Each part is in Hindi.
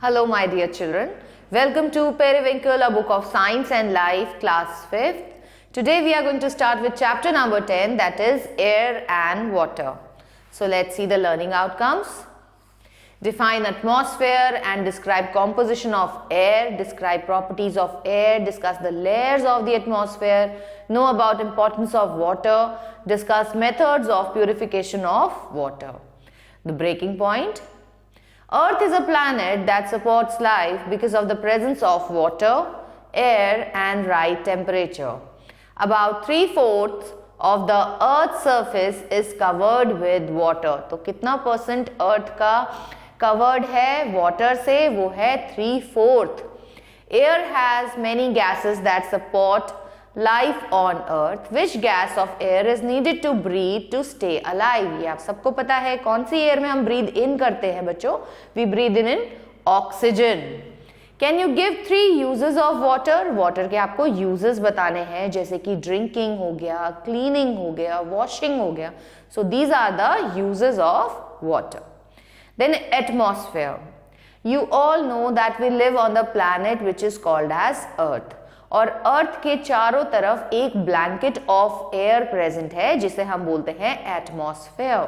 Hello, my dear children. Welcome to Periwinkle, a book of science and life, class 5th. Today we are going to start with chapter number 10, that is air and water. So let's see the learning outcomes. Define atmosphere and describe composition of air, describe properties of air, discuss the layers of the atmosphere, know about importance of water, discuss methods of purification of water. The breaking point. Earth is a planet that supports life because of the presence of water, air and right temperature. About 3/4 of the Earth's surface is covered with water. तो कितना परसेंट अर्थ का covered है water से? वो है 3/4. Air has many gases that support life on earth. Which gas of air is needed to breathe to stay alive? ये आप सबको पता है. कौन सी एयर में हम breathe in करते हैं बच्चों? We breathe in oxygen. Can you give 3 uses of water? Water के आपको uses बताने हैं, जैसे कि drinking हो गया, cleaning हो गया, washing हो गया. So these are the uses of water. Then atmosphere. You all know that we live on the planet which is called as Earth. और अर्थ के चारों तरफ एक ब्लैंकेट ऑफ एयर प्रेजेंट है जिसे हम बोलते हैं atmosphere.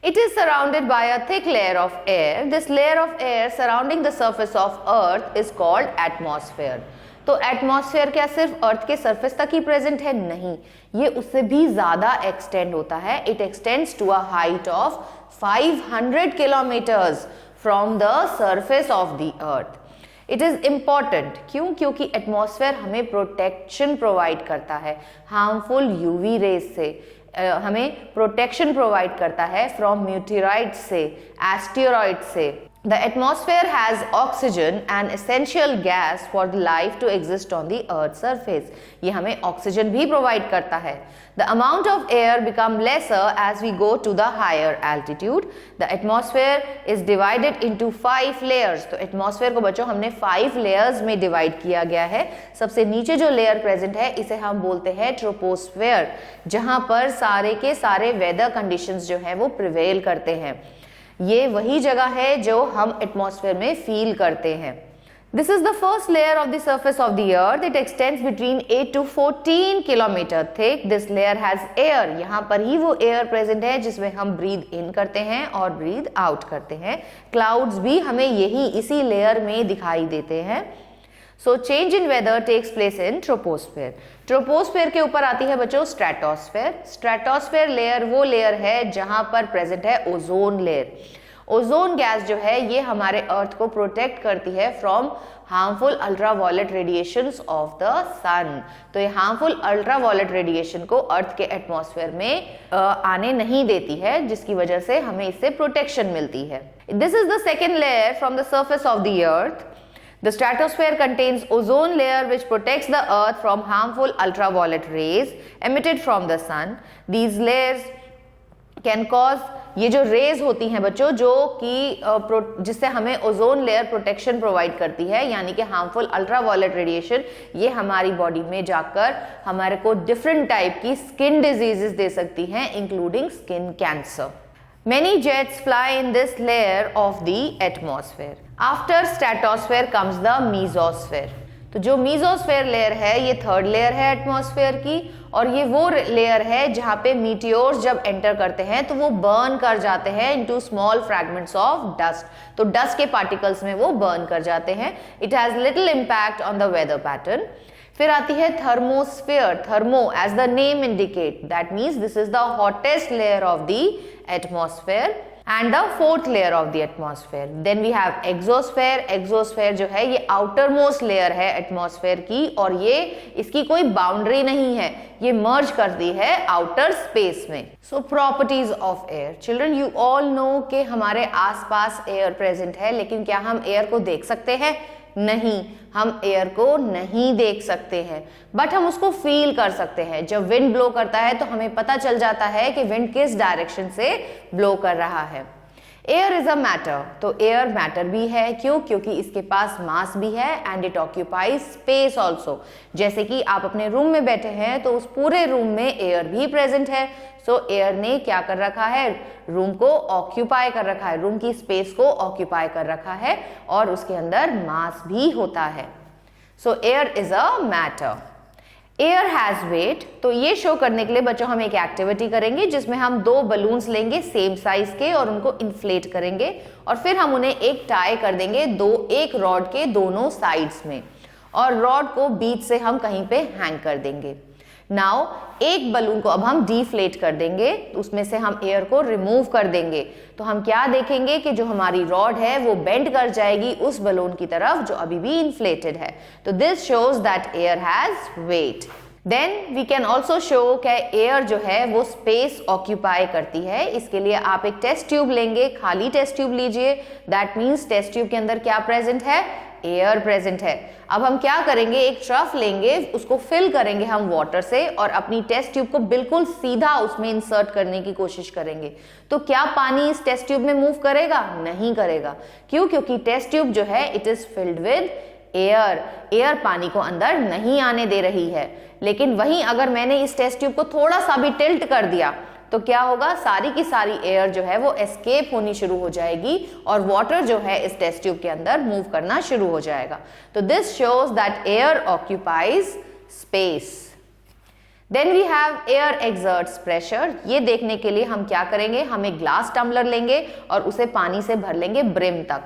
It is surrounded by a thick layer of air. This layer of air surrounding the surface of earth is called atmosphere. तो एटमॉस्फेयर क्या सिर्फ अर्थ के सरफेस तक ही प्रेजेंट है? नहीं, ये उससे भी ज्यादा एक्सटेंड होता है. It extends to a height of 500 kilometres from the surface of the earth. It is important. क्यों? क्योंकि एटमॉस्फेयर हमें प्रोटेक्शन प्रोवाइड करता है हार्मफुल यूवी रेज से. हमें प्रोटेक्शन प्रोवाइड करता है फ्रॉम मीटेराइट्स से, एस्टेरॉइड्स से. The atmosphere has oxygen, an essential gas for life to exist on the Earth's surface. ये हमें ऑक्सीजन भी प्रोवाइड करता है. The amount of air become lesser as we go to the higher altitude. The atmosphere is divided into 5 layers. तो एटमॉस्फेयर को बच्चों हमने 5 layers में डिवाइड किया गया है. सबसे नीचे जो लेयर प्रेजेंट है इसे हम बोलते हैं ट्रोपोस्फेयर, जहां पर सारे के सारे वेदर कंडीशंस जो है वो प्रिवेल करते हैं. ये वही जगह है जो हम एटमॉस्फेयर में फील करते हैं. This is the first layer of the surface of the earth. It extends between 8 to 14 kilometre thick. This layer has air. यहाँ पर ही वो एयर प्रेजेंट है जिसमें हम ब्रीथ इन करते हैं और ब्रीथ आउट करते हैं. क्लाउड्स भी हमें यही इसी लेयर में दिखाई देते हैं. So change in weather takes place in troposphere. Troposphere के ऊपर आती है बच्चों स्ट्रेटोस्फेयर. स्ट्रेटोस्फेयर लेयर वो लेयर है जहां पर प्रेजेंट है ओजोन लेयर. ओजोन गैस जो है ये हमारे अर्थ को प्रोटेक्ट करती है from harmful ultraviolet radiations of the sun. तो ये हार्मफुल अल्ट्रावायलेट रेडिएशन को अर्थ के एटमॉस्फेयर में आने नहीं देती है, जिसकी वजह से हमें इससे प्रोटेक्शन मिलती है. This is the second layer from the surface of the earth. The stratosphere contains ozone layer which protects the earth from harmful ultraviolet rays emitted from the sun. These layers can cause, ये जो रेज होती हैं बच्चों जो कि जिससे हमें ओजोन लेयर प्रोटेक्शन प्रोवाइड करती है, यानी कि हार्मफुल अल्ट्रावायलेट रेडिएशन, ये हमारी बॉडी में जाकर हमारे को डिफरेंट टाइप की स्किन डिजीजेस दे सकती हैं, including skin cancer. Many jets fly in this layer of the atmosphere. After stratosphere comes the mesosphere. तो जो mesosphere लेयर है ये थर्ड लेयर है एटमॉस्फेयर की, और ये वो लेयर है जहाँ पे मीटियोर्स जब एंटर करते हैं तो वो बर्न कर जाते हैं into small fragments of dust. तो डस्ट के पार्टिकल्स में वो बर्न कर जाते हैं. It has little impact on the weather pattern. फिर आती है thermosphere. Thermo as the name indicate, that means this is the hottest layer of the atmosphere and the fourth layer of the atmosphere. Then we have exosphere. exosphere जो है ये outermost layer है atmosphere की, और ये इसकी कोई boundary नहीं है, ये merge करती है outer space में. So properties of air. Children, you all know कि हमारे आसपास air present है, लेकिन क्या हम air को देख सकते हैं? नहीं, हम एयर को नहीं देख सकते हैं, बट हम उसको फील कर सकते हैं. जब विंड ब्लो करता है तो हमें पता चल जाता है कि विंड किस डायरेक्शन से ब्लो कर रहा है. Air is a matter. तो एयर मैटर भी है. क्यों? क्योंकि इसके पास मास भी है and it occupies space also. जैसे कि आप अपने रूम में बैठे हैं तो उस पूरे रूम में एयर भी प्रेजेंट है. सो एयर ने क्या कर रखा है, रूम को ऑक्यूपाई कर रखा है, रूम की स्पेस को ऑक्यूपाई कर रखा है और उसके अंदर मास भी होता है। So air is a matter. Air has weight, तो ये शो करने के लिए बच्चों हम एक एक्टिविटी करेंगे जिसमें हम 2 बलून्स लेंगे सेम साइज के और उनको इन्फ्लेट करेंगे और फिर हम उन्हें एक टाई कर देंगे एक रॉड के दोनों साइड्स में और रॉड को बीच से हम कहीं पे हैंग कर देंगे। नाउ एक बलून को अब हम डिफ्लेट कर देंगे, उसमें से हम एयर को रिमूव कर देंगे, तो हम क्या देखेंगे कि जो हमारी रॉड है वो बेंड कर जाएगी उस बलून की तरफ जो अभी भी इन्फ्लेटेड है। तो this shows that air has weight. Then we can also show कि एयर जो है वो स्पेस ऑक्यूपाई करती है। इसके लिए आप एक टेस्ट ट्यूब लेंगे, खाली टेस्ट ट्यूब लीजिए, दैट मीन्स टेस्ट ट्यूब के अंदर क्या प्रेजेंट है, एयर प्रेजेंट है। अब हम क्या करेंगे, एक ट्रफ लेंगे, उसको फिल करेंगे हम वाटर से और अपनी टेस्ट ट्यूब को बिल्कुल सीधा उसमें इंसर्ट करने की कोशिश करेंगे। तो क्या पानी इस टेस्ट ट्यूब में मूव करेगा? नहीं करेगा। क्यों? क्योंकि टेस्ट ट्यूब जो है it is filled with air. Air पानी को अंदर नहीं आने दे रही है। लेकिन वहीं अगर मैंने इस टेस्ट ट्यूब को थोड़ा सा भी टिल्ट कर दिया तो क्या होगा, सारी की सारी एयर जो है वो एस्केप होनी शुरू हो जाएगी और वाटर जो है इस टेस्ट ट्यूब के अंदर मूव करना शुरू हो जाएगा। तो this shows that air occupies space. Then we have air exerts pressure. ये देखने के लिए हम क्या करेंगे, हम एक ग्लास टम्बलर लेंगे और उसे पानी से भर लेंगे ब्रिम तक,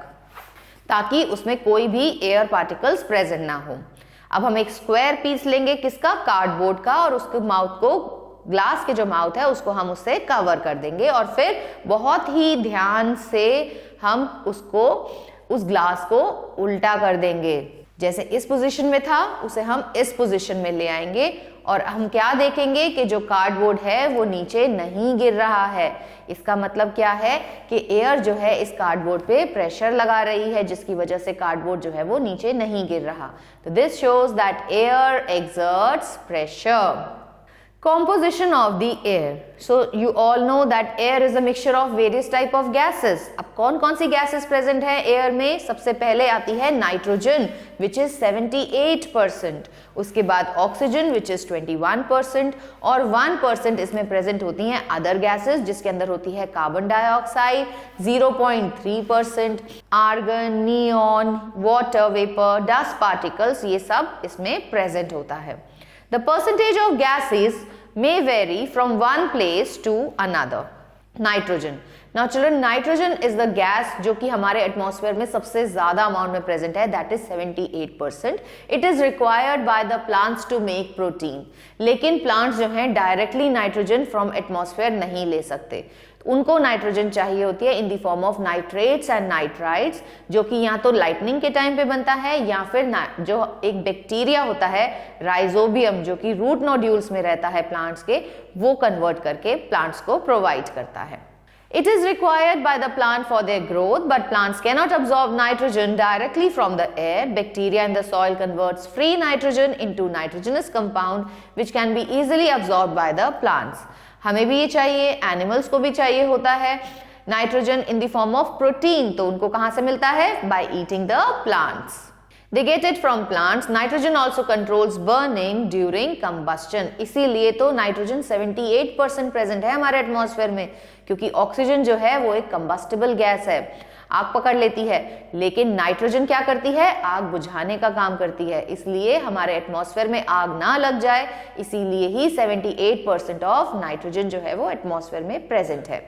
ताकि उसमें कोई भी एयर पार्टिकल्स प्रेजेंट ना हो। अब हम एक स्क्वायर पीस लेंगे, किसका, कार्डबोर्ड का, और उसके माउथ को, ग्लास के जो माउथ है उसको हम उससे कवर कर देंगे और फिर बहुत ही ध्यान से हम उसको, उस ग्लास को उल्टा कर देंगे। जैसे इस पोजीशन में था उसे हम इस पोजीशन में ले आएंगे और हम क्या देखेंगे कि जो कार्डबोर्ड है वो नीचे नहीं गिर रहा है। इसका मतलब क्या है कि एयर जो है इस कार्डबोर्ड पे प्रेशर लगा रही है, जिसकी वजह से कार्डबोर्ड जो है वो नीचे नहीं गिर रहा। तो this shows that air exerts pressure. Composition of the air. So you all know that air is a mixture of various type of gases. अब कौन कौन सी gases present है एयर में? सबसे पहले आती है नाइट्रोजन which is 78%, उसके बाद ऑक्सीजन which is 21% और 1% इसमें प्रेजेंट होती हैं अदर gases, जिसके अंदर होती है carbon dioxide 0.3%, argon, neon, water vapour, dust particles, ये सब इसमें प्रेजेंट होता है। The percentage of gases may vary from one place to another. Nitrogen. Now children, nitrogen is the gas जो कि हमारे एटमॉस्फेयर में सबसे ज्यादा अमाउंट में प्रेजेंट है, that is 78%. It is required by the plants to make protein. लेकिन प्लांट्स जो हैं डायरेक्टली नाइट्रोजन फ्रॉम एटमॉस्फेयर नहीं ले सकते, उनको नाइट्रोजन चाहिए होती है इन the form of nitrates and nitrides, जो कि या तो लाइटनिंग के टाइम पे बनता है या फिर जो एक बैक्टीरिया होता है राइजोबियम, जो कि रूट नोड्यूल्स में रहता है प्लांट्स के, वो कन्वर्ट करके प्लांट्स को प्रोवाइड करता है। It is required by the plant for their growth, but plants cannot absorb nitrogen directly from the air. Bacteria in the soil converts free nitrogen into nitrogenous compound which can be easily absorbed by the plants. हमें भी ये चाहिए, एनिमल्स को भी चाहिए होता है nitrogen in the form of protein, तो उनको कहां से मिलता है? By eating the plants. They get it from plants. Nitrogen also controls burning during combustion. इसीलिए तो नाइट्रोजन 78% प्रेजेंट है हमारे एटमॉस्फेयर में, क्योंकि ऑक्सीजन जो है वो एक कंबस्टिबल गैस है, आग पकड़ लेती है, लेकिन नाइट्रोजन क्या करती है? आग बुझाने का काम करती है। इसलिए हमारे एटमॉस्फेयर में आग ना लग जाए, इसीलिए ही 78% ऑफ नाइट्रोजन जो है वो एटमॉस्फेयर में प्रेजेंट है।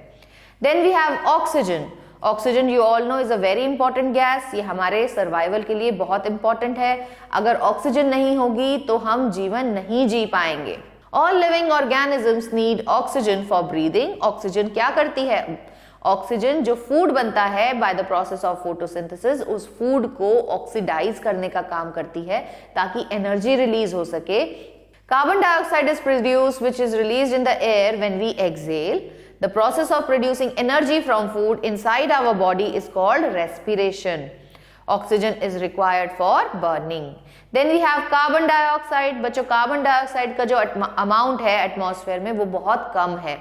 Then we have oxygen. Oxygen you all know is a very important gas, ये हमारे सर्वाइवल के लिए बहुत इंपॉर्टेंट है। अगर ऑक्सीजन नहीं होगी तो हम जीवन नहीं जी पाएंगे। All living organisms need oxygen for breathing. Oxygen क्या करती है? ऑक्सीजन जो फूड बनता है by the process of photosynthesis, उस फूड को ऑक्सीडाइज करने का काम करती है ताकि एनर्जी रिलीज हो सके। Carbon dioxide is produced which is released in the air when we exhale. The process of producing energy from food inside our body is called respiration. Oxygen is required for burning. Then we have carbon dioxide. बच्चों, कार्बन डाइऑक्साइड का जो अमाउंट है एटमॉस्फेयर में वो बहुत कम है,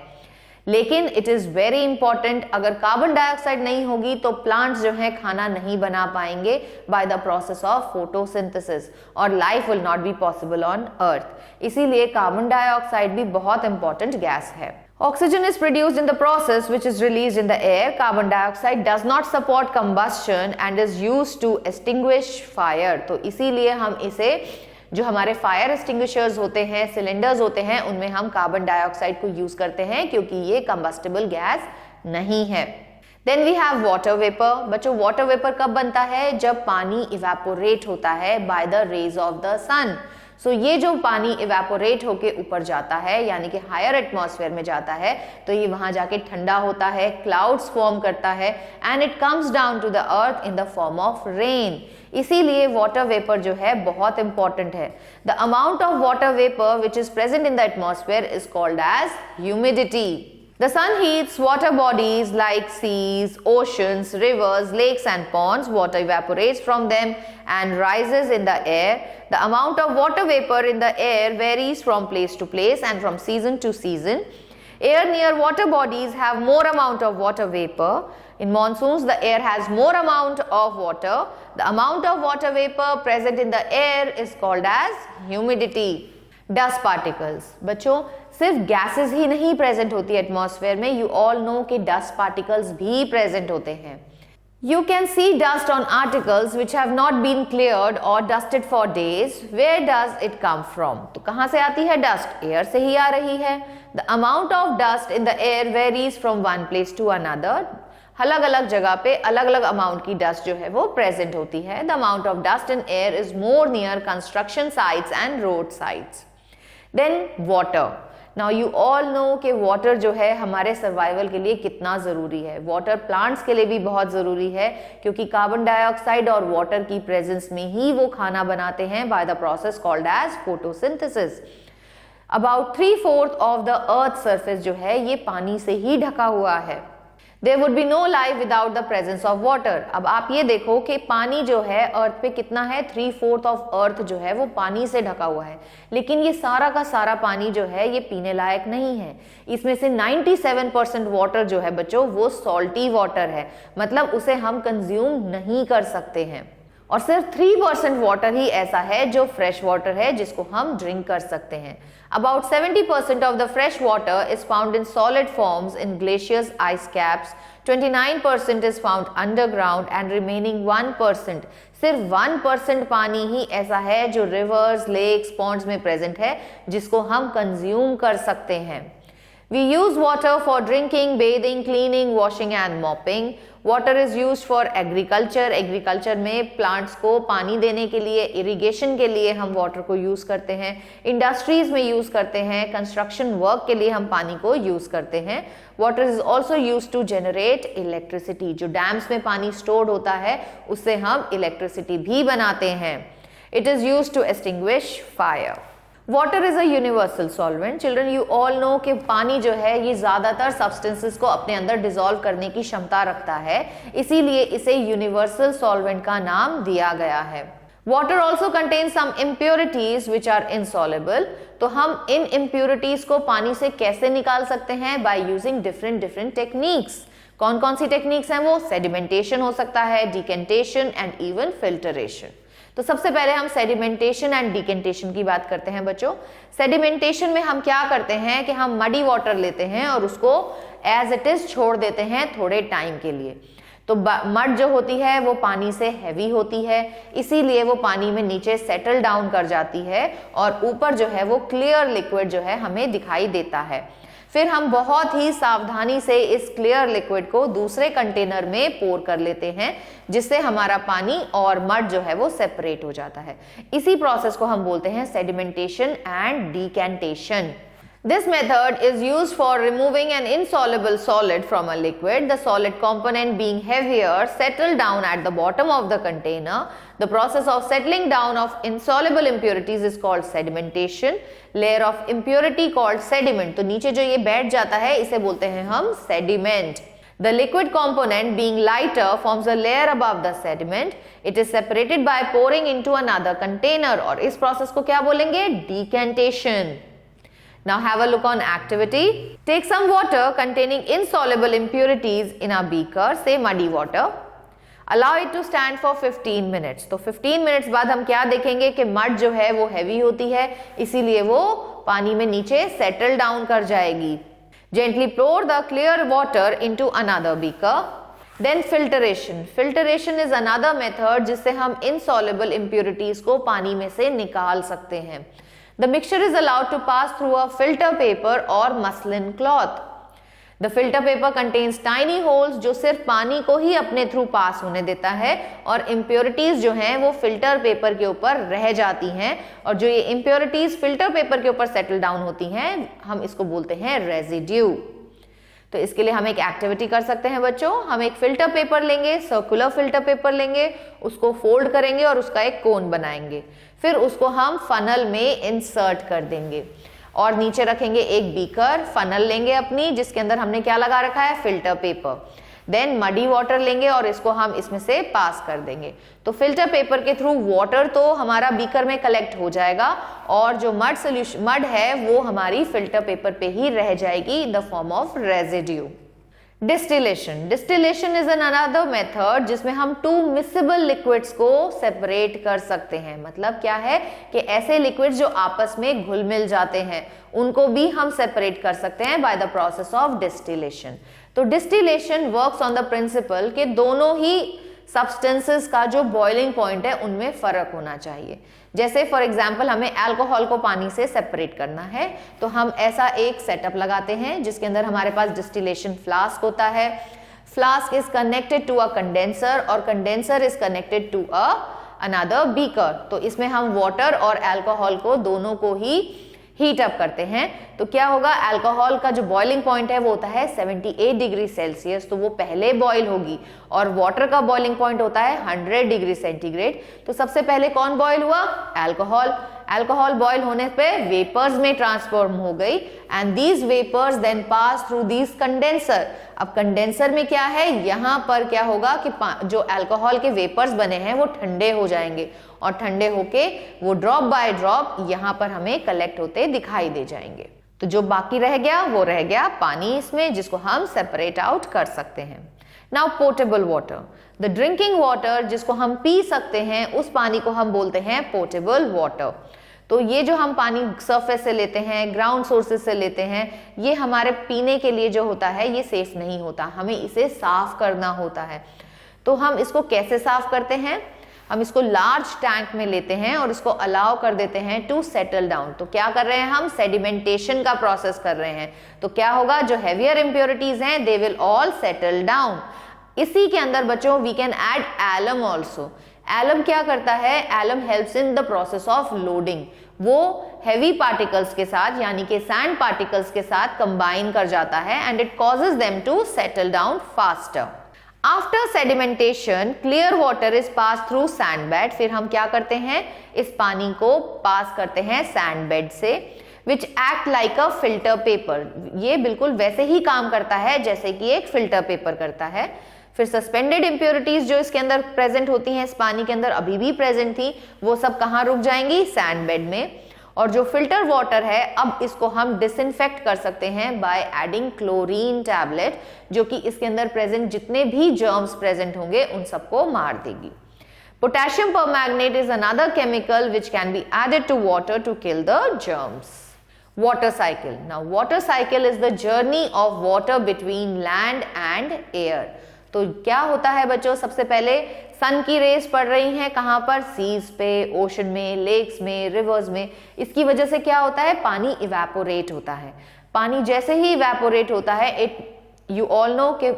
लेकिन इट इज वेरी इंपॉर्टेंट। अगर कार्बन डाइऑक्साइड नहीं होगी तो प्लांट्स जो है खाना नहीं बना पाएंगे by the process of photosynthesis, और life will not be possible on earth. इसीलिए कार्बन डाइऑक्साइड भी बहुत इंपॉर्टेंट गैस है। Oxygen is produced in the process which is released in the air. Carbon dioxide does not support combustion and is used to extinguish fire. तो इसीलिए हम इसे जो हमारे फायर एक्सटिंग्विशर्स होते हैं, सिलेंडर्स होते हैं, उनमें हम कार्बन डाइऑक्साइड को यूज करते हैं क्योंकि ये कंबस्टिबल गैस नहीं है. Then we have water vapour. बच्चों वाटर वेपर कब बनता है? जब पानी इवेपोरेट होता है by the rays of the sun. So ये जो पानी इवेपोरेट होके ऊपर जाता है यानी कि हायर एटमॉस्फेयर में जाता है तो ये वहां जाके ठंडा होता है, क्लाउड्स फॉर्म करता है and it comes down to the earth in the form of rain. इसीलिए वाटर वेपर जो है बहुत इंपॉर्टेंट है. The amount of water vapour which is present in the atmosphere is called as humidity. The sun heats water bodies like seas, oceans, rivers, lakes and ponds. Water evaporates from them and rises in the air. The amount of water vapor in the air varies from place to place and from season to season. Air near water bodies have more amount of water vapor. In monsoons, the air has more amount of water. The amount of water vapor present in the air is called as humidity. Dust particles. बच्चों सिर्फ गैसेस ही नहीं प्रेजेंट होती है एटमॉस्फेयर में. यू ऑल नो कि डस्ट पार्टिकल्स भी प्रेजेंट होते हैं. You can see dust on articles which have not been cleared और dusted for days. Where does it come from? तो कहां से आती है डस्ट? एयर से ही आ रही है. The amount of dust in the air varies from one place to another. अलग अलग जगह पे अलग अलग अमाउंट की डस्ट जो है वो प्रेजेंट होती है. The amount of dust in air is more near construction sites and road sites. Then water. Now you all know कि water जो है हमारे सर्वाइवल के लिए कितना ज़रूरी है. वाटर प्लांट्स के लिए भी बहुत ज़रूरी है क्योंकि कार्बन डाइऑक्साइड और वाटर की प्रेजेंस में ही वो खाना बनाते हैं by the process called as photosynthesis. About 3/4 of the earth surface जो है ये पानी से ही ढका हुआ है. There would be no life without the presence of water. अब आप ये देखो कि पानी जो है अर्थ पे कितना है? 3/4 ऑफ अर्थ जो है वो पानी से ढका हुआ है. लेकिन ये सारा का सारा पानी जो है ये पीने लायक नहीं है. इसमें से 97% वाटर जो है बच्चों वो सॉल्टी वाटर है. मतलब उसे हम कंज्यूम नहीं कर सकते हैं. और सिर्फ 3% वाटर ही ऐसा है जो फ्रेश वाटर है जिसको हम ड्रिंक कर सकते हैं. About 70% of the fresh water is found in solid forms in glaciers, ice caps. 29% is found underground and remaining 1%. सिर्फ 1% पानी ही ऐसा है जो रिवर्स, लेक्स, पॉन्ड्स में प्रेजेंट है जिसको हम कंज्यूम कर सकते हैं. We use water for drinking, bathing, cleaning, washing and mopping. Water is used for agriculture. Agriculture में plants को पानी देने के लिए, irrigation के लिए हम water को use करते हैं. Industries में use करते हैं. Construction work के लिए हम पानी को use करते हैं. Water is also used to generate electricity. जो dams में पानी stored होता है उससे हम electricity भी बनाते हैं. It is used to extinguish fire. Water is a universal solvent. Children you all know कि पानी जो है ये ज्यादातर सब्सटेंसेस को अपने अंदर डिसॉल्व करने की क्षमता रखता है, इसीलिए इसे यूनिवर्सल सॉल्वेंट का नाम दिया गया है. Water also contains some impurities which are insoluble. तो हम इन इम्प्योरिटीज को पानी से कैसे निकाल सकते हैं? By using different techniques. कौन कौन सी टेक्निक्स हैं वो? सेडिमेंटेशन हो सकता है, डिकेंटेशन एंड इवन फिल्टरेशन. तो सबसे पहले हम सेडिमेंटेशन एंड डिकेंटेशन की बात करते हैं बच्चों. सेडिमेंटेशन में हम क्या करते हैं कि हम मडी वाटर लेते हैं और उसको एज इट इज छोड़ देते हैं थोड़े टाइम के लिए. तो मड जो होती है वो पानी से हैवी होती है, इसीलिए वो पानी में नीचे सेटल डाउन कर जाती है और ऊपर जो है वो क्लियर लिक्विड जो है हमें दिखाई देता है. फिर हम बहुत ही सावधानी से इस क्लियर लिक्विड को दूसरे कंटेनर में पोर कर लेते हैं जिससे हमारा पानी और मड जो है वो सेपरेट हो जाता है. इसी प्रोसेस को हम बोलते हैं sedimentation and decantation. This method is used for removing an insoluble solid from a liquid. The solid component being heavier settle down at the bottom of the container. The process of settling down of insoluble impurities is called sedimentation. Layer of impurity called sediment. तो नीचे जो ये बैठ जाता है इसे बोलते हैं हम sediment. The liquid component being lighter forms a layer above the sediment. It is separated by pouring into another container. और इस process को क्या बोलेंगे? Decantation. Now have a look on activity. Take some water containing insoluble impurities in a beaker, say muddy water. Allow it to stand for 15 minutes. तो 15 minutes बाद हम क्या देखेंगे कि मड जो है वो हैवी होती है, इसीलिए वो पानी में नीचे सेटल डाउन कर जाएगी. Gently pour the clear water into another beaker. Then filtration. Filtration is another method जिससे हम insoluble impurities को पानी में से निकाल सकते हैं. The mixture is allowed to pass through a filter paper or muslin cloth. The filter paper contains tiny holes जो सिर्फ पानी को ही अपने थ्रू पास होने देता है और impurities जो हैं वो फिल्टर पेपर के ऊपर रह जाती हैं और जो ये impurities फिल्टर पेपर के ऊपर सेटल डाउन होती हैं हम इसको बोलते हैं रेजिड्यू. तो इसके लिए हम एक एक्टिविटी कर सकते हैं बच्चों. हम एक फिल्टर पेपर लेंगे, सर्कुलर फिल्टर पेपर लेंगे, उसको फोल्ड करेंगे और उसका एक कोन बनाएंगे. फिर उसको हम फनल में इंसर्ट कर देंगे और नीचे रखेंगे एक बीकर. फनल लेंगे अपनी जिसके अंदर हमने क्या लगा रखा है, filter paper. Then muddy water लेंगे और इसको हम इसमें से पास कर देंगे. तो फिल्टर पेपर के थ्रू वाटर तो हमारा बीकर में कलेक्ट हो जाएगा और जो मड है वो हमारी फिल्टर पेपर पे ही रह जाएगी इन the form of residue. Distillation. Distillation is an another method जिसमें हम टू मिसेबल लिक्विड्स को सेपरेट कर सकते हैं. मतलब क्या है कि ऐसे लिक्विड्स जो आपस में घुल मिल जाते हैं उनको भी हम सेपरेट कर सकते हैं by the process of distillation. तो distillation works on the principle कि दोनों ही सब्सटेंसेस का जो बॉइलिंग पॉइंट है उनमें फर्क होना चाहिए. जैसे फॉर एग्जाम्पल हमें अल्कोहल को पानी से सेपरेट करना है तो हम ऐसा एक सेटअप लगाते हैं जिसके अंदर हमारे पास डिस्टिलेशन फ्लास्क होता है. Flask is connected to a condenser और condenser is connected to another beaker. तो इसमें हम वाटर और अल्कोहल को दोनों को ही हीट अप करते हैं. तो क्या होगा, अल्कोहल का जो बॉइलिंग पॉइंट है वो होता है 78 डिग्री सेल्सियस, तो वो पहले बॉइल होगी. और वाटर का बॉइलिंग पॉइंट होता है 100 डिग्री सेंटीग्रेड. तो सबसे पहले कौन बॉइल हुआ, अल्कोहल. अल्कोहल बॉइल होने पे वेपर्स में ट्रांसफॉर्म हो गई and these vapours then pass through these condenser. अब कंडेंसर में क्या है, यहाँ पर क्या होगा कि जो अल्कोहल के वेपर्स बने हैं वो ठंडे हो जाएंगे और ठंडे होके वो ड्रॉप बाय ड्रॉप यहाँ पर हमें कलेक्ट होते दिखाई दे जाएंगे. तो जो बाकी रह गया वो रह गया पानी इसमें जिसको हम सेपरेट आउट कर सकते हैं. Now portable water. The drinking water जिसको हम पी सकते हैं उस पानी को हम बोलते हैं पोर्टेबल वाटर. तो ये जो हम पानी सरफेस से लेते हैं, ग्राउंड सोर्सेज से लेते हैं, ये हमारे पीने के लिए जो होता है ये सेफ नहीं होता, हमें इसे साफ करना होता है. तो हम इसको कैसे साफ करते हैं, हम इसको लार्ज टैंक में लेते हैं और इसको अलाउ कर देते हैं टू सेटल डाउन. तो क्या कर रहे हैं हम, सेडिमेंटेशन का प्रोसेस कर रहे हैं. तो क्या होगा, जो हेवियर इंप्योरिटीज हैं they will all settle down. इसी के अंदर बच्चों we can add alum also. Alum क्या करता है, alum helps in the process of loading. वो हेवी पार्टिकल्स के साथ यानी कि सैंड पार्टिकल्स के साथ कंबाइन कर जाता है and it causes them to settle down faster. After sedimentation clear water is pass through sand bed. फिर हम क्या करते हैं, इस पानी को पास करते हैं सैंड बेड से which act like a filter paper. ये बिल्कुल वैसे ही काम करता है जैसे कि एक फिल्टर पेपर करता है. फिर सस्पेंडेड इंप्योरिटीज जो इसके अंदर प्रेजेंट होती हैं, इस पानी के अंदर अभी भी प्रेजेंट थी, वो सब कहाँ रुक जाएंगी, सैंड बेड में. और जो फिल्टर वाटर है अब इसको हम डिसइंफेक्ट कर सकते हैं बाय एडिंग क्लोरीन टैबलेट, जो कि इसके अंदर प्रेजेंट जितने भी जर्म्स प्रेजेंट होंगे उन सबको मार देगी. Potassium permanganate is another chemical which can be added to water to kill the germs. Water cycle. Now water cycle is the journey of water between land and air. तो क्या होता है बच्चों, सबसे पहले सन की रेज पड़ रही हैं कहाँ पर, सीज पे, ओशन में, लेक्स में, रिवर्स में. इसकी वजह से क्या होता है, पानी इवेपोरेट होता है. पानी जैसे ही इवेपोरेट होता है, इट यू ऑल नो कि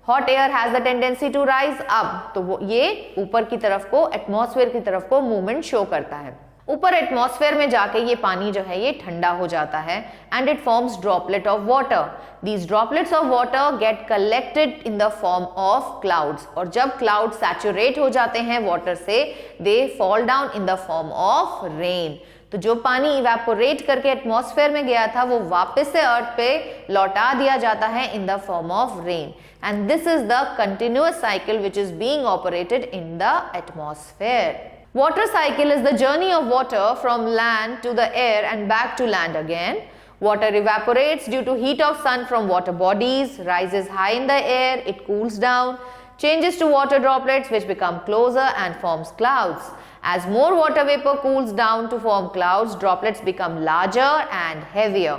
hot air has the tendency to rise up. तो वो ये ऊपर की तरफ को, एटमॉस्फेयर की तरफ को मूवमेंट शो करता है. ऊपर एटमॉस्फेयर में जाके ये पानी जो है ये ठंडा हो जाता है and it forms droplet of water. These droplets of water get collected in the form of clouds. और जब क्लाउड सैचुरेट हो जाते हैं वाटर से, they fall down in the form of rain. तो जो पानी इवेपोरेट करके एटमॉस्फेयर में गया था वो वापस से अर्थ पे लौटा दिया जाता है इन the form of rain. And this is the continuous cycle which is being operated in the atmosphere. Water cycle is the journey of water from land to the air and back to land again. Water evaporates due to heat of sun from water bodies, rises high in the air, it cools down, changes to water droplets which become closer and forms clouds. As more water vapor cools down to form clouds, droplets become larger and heavier.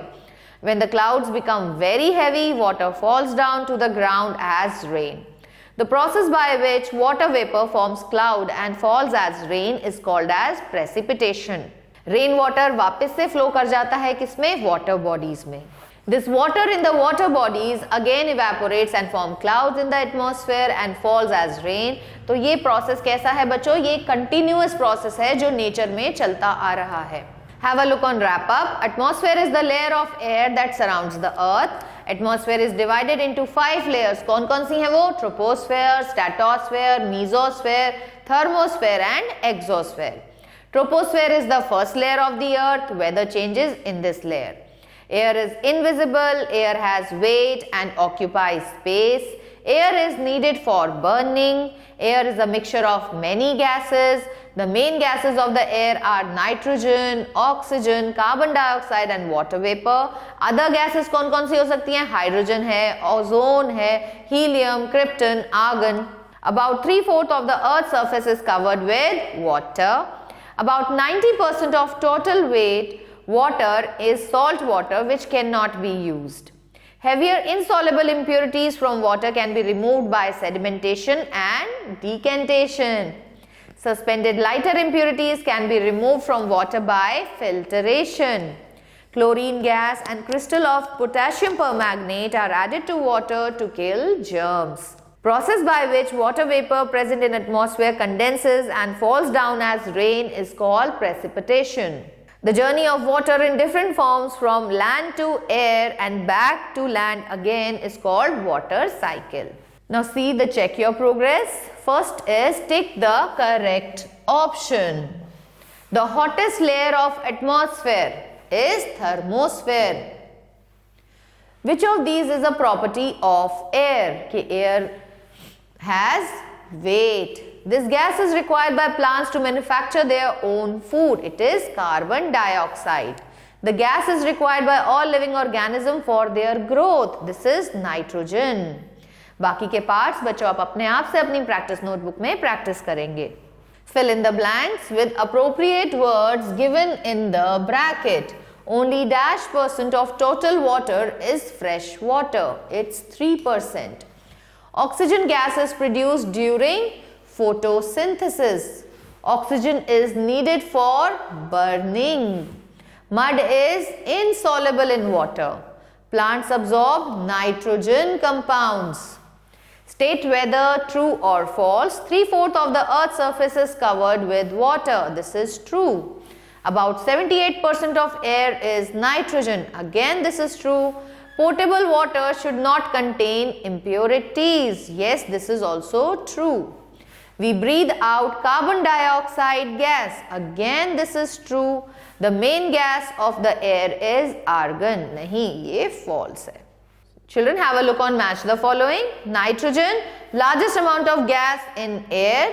When the clouds become very heavy, water falls down to the ground as rain. The process by which water vapor forms cloud and falls as rain is called as precipitation. Rain water वापस से flow कर जाता है किसमें? Water bodies में. This water in the water bodies again evaporates and form clouds in the atmosphere and falls as rain. तो ये process कैसा है बच्चों? ये continuous process है जो nature में चलता आ रहा है. Have a look on wrap up. Atmosphere is the layer of air that surrounds the earth. Atmosphere is divided into 5 layers. कौन कौन सी हैं वो? Troposphere, stratosphere, mesosphere, thermosphere and exosphere. Troposphere is the first layer of the earth. Weather changes in this layer. Air is invisible, air has weight and occupies space. Air is needed for burning. Air is a mixture of many gases. The main gases of the air are nitrogen, oxygen, carbon dioxide and water vapor. Other gases कौन कौन सी हो सकती हैं? Hydrogen है, ozone है, helium, krypton, argon. About 3/4 of the earth's surface is covered with water. About 90% of total weight water is salt water which cannot be used. Heavier insoluble impurities from water can be removed by sedimentation and decantation. Suspended lighter impurities can be removed from water by filtration. Chlorine gas and crystal of potassium permanganate are added to water to kill germs. Process by which water vapor present in atmosphere condenses and falls down as rain is called precipitation. The journey of water in different forms from land to air and back to land again is called water cycle. Now see the check your progress. First is tick the correct option. The hottest layer of atmosphere is thermosphere. Which of these is a property of air? कि air has weight. This gas is required by plants to manufacture their own food. It is carbon dioxide. The gas is required by all living organisms for their growth. This is nitrogen. बाकी के पार्ट्स बच्चों आप अपने आप से अपनी प्रैक्टिस नोटबुक में प्रैक्टिस करेंगे. Fill in the blanks with appropriate words given in the bracket. Only -% of total water is fresh water. It's 3%. Oxygen gas is produced during photosynthesis. Oxygen is needed for burning. Mud is insoluble in water. Plants absorb nitrogen compounds. State whether true or false. 3/4 of the earth's surface is covered with water. This is true. About 78% of air is nitrogen. Again, this is true. Potable water should not contain impurities. Yes, this is also true. We breathe out carbon dioxide gas. Again, this is true. The main gas of the air is argon. नहीं, ये false है. Children, have a look on match the following. Nitrogen, largest amount of gas in air.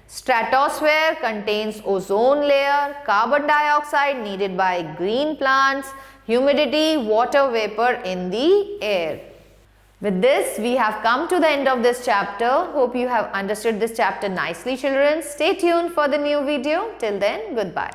Stratosphere contains ozone layer. Carbon dioxide needed by green plants. Humidity, water vapor in the air. With this, we have come to the end of this chapter. Hope you have understood this chapter nicely, children. Stay tuned for the new video. Till then, goodbye.